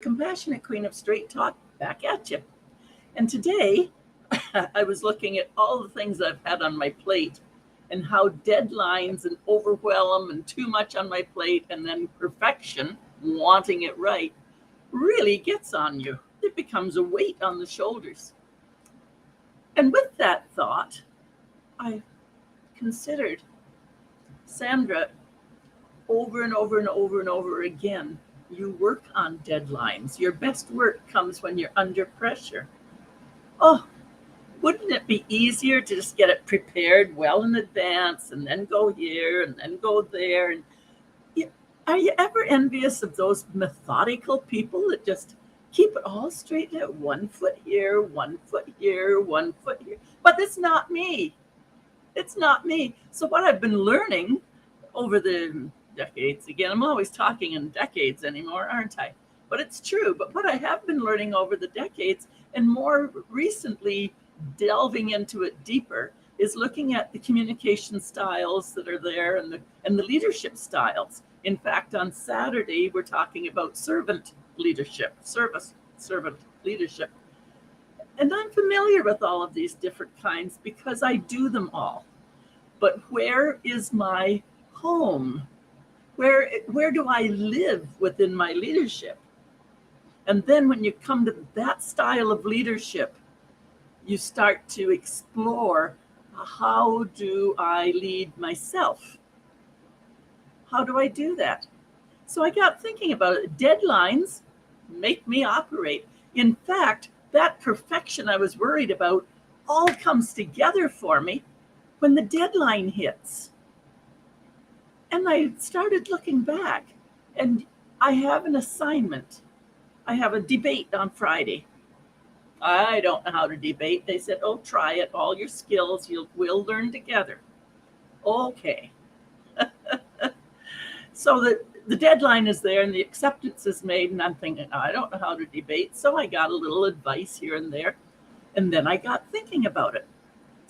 Compassionate Queen of Straight Talk back at you. And today I was looking at all the things I've had on my plate and how deadlines and overwhelm and too much on my plate and then perfection, wanting it right, really gets on you. It becomes a weight on the shoulders. And with that thought, I considered Sandra over and over and over and over again. You work on deadlines. Your best work comes when you're under pressure. Oh, wouldn't it be easier to just get it prepared well in advance and then go here and then go there? And are you ever envious of those methodical people that just keep it all straight out? 1 foot here, 1 foot here, 1 foot here. But it's not me. It's not me. So what I've been learning over the decades, again, I'm always talking in decades anymore, aren't I? But it's true. But what I have been learning over the decades, and more recently delving into it deeper, is looking at the communication styles that are there and the leadership styles. In fact, on Saturday, we're talking about servant leadership, servant leadership. And I'm familiar with all of these different kinds because I do them all. But where is my home? Where do I live within my leadership? And then when you come to that style of leadership, you start to explore, how do I lead myself? How do I do that? So I got thinking about it. Deadlines make me operate. In fact, that perfection I was worried about all comes together for me when the deadline hits. And I started looking back, and I have an assignment. I have a debate on Friday. I don't know how to debate. They said, oh, try it. All your skills, we'll learn together. Okay. So the deadline is there and the acceptance is made, and I'm thinking, I don't know how to debate. So I got a little advice here and there. And then I got thinking about it.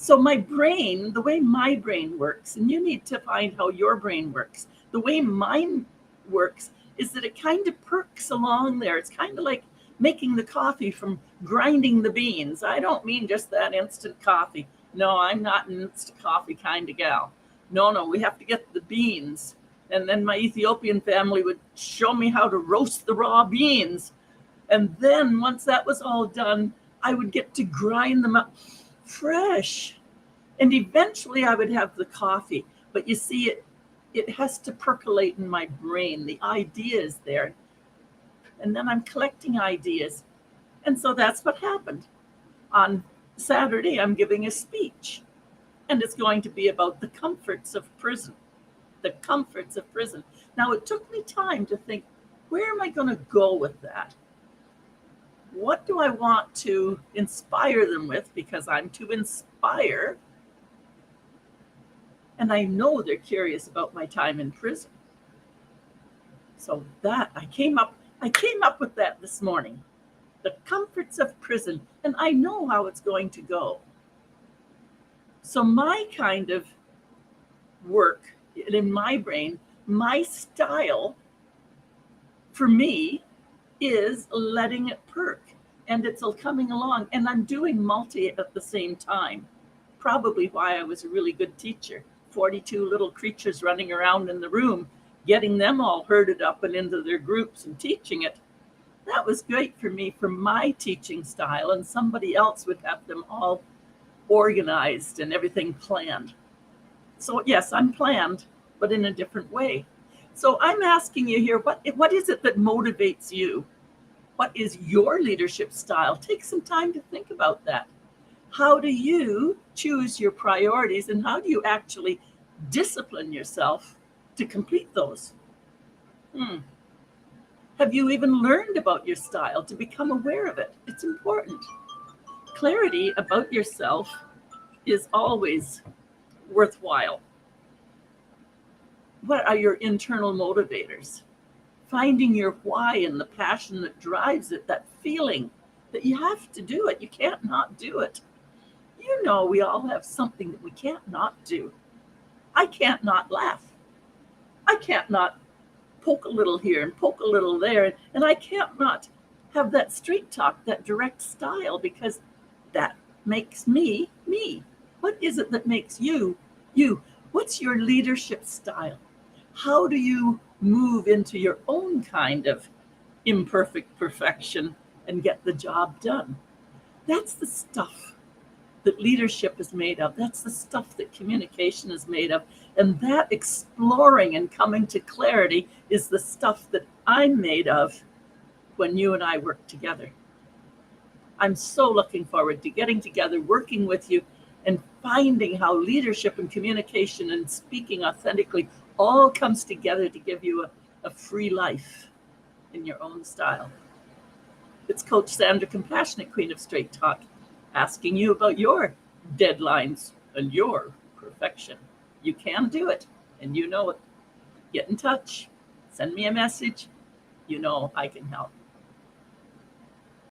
So my brain, the way my brain works, and you need to find how your brain works. The way mine works is that it kind of perks along there. It's kind of like making the coffee from grinding the beans. I don't mean just that instant coffee. No, I'm not an instant coffee kind of gal. No, we have to get the beans. And then my Ethiopian family would show me how to roast the raw beans. And then once that was all done, I would get to grind them up fresh. And eventually I would have the coffee. But you see, it has to percolate in my brain. The idea is there. And then I'm collecting ideas. And so that's what happened. On Saturday, I'm giving a speech. And it's going to be about the comforts of prison. The comforts of prison. Now, it took me time to think, where am I going to go with that? What do I want to inspire them with? Because I'm to inspire. And I know they're curious about my time in prison. So that I came up with that this morning. The comforts of prison. And I know how it's going to go. So my kind of work in my brain, my style for me is letting it perk, and it's coming along, and I'm doing multi at the same time. Probably why I was a really good teacher. 42 little creatures running around in the room, getting them all herded up and into their groups and teaching it. That was great for me, for my teaching style, and somebody else would have them all organized and everything planned. So yes, I'm planned, but in a different way. So I'm asking you here, what is it that motivates you? What is your leadership style? Take some time to think about that. How do you choose your priorities, and how do you actually discipline yourself to complete those? Have you even learned about your style to become aware of it? It's important. Clarity about yourself is always worthwhile. What are your internal motivators? Finding your why and the passion that drives it, that feeling that you have to do it. You can't not do it. You know, we all have something that we can't not do. I can't not laugh. I can't not poke a little here and poke a little there. And I can't not have that straight talk, that direct style, because that makes me me. What is it that makes you you? What's your leadership style? How do you move into your own kind of imperfect perfection and get the job done? That's the stuff that leadership is made of. That's the stuff that communication is made of. And that exploring and coming to clarity is the stuff that I'm made of when you and I work together. I'm so looking forward to getting together, working with you, and finding how leadership and communication and speaking authentically all comes together to give you a free life in your own style. It's Coach Sandra, Compassionate Queen of Straight Talk, asking you about your deadlines and your perfection. You can do it, and you know it. Get in touch. Send me a message. You know I can help.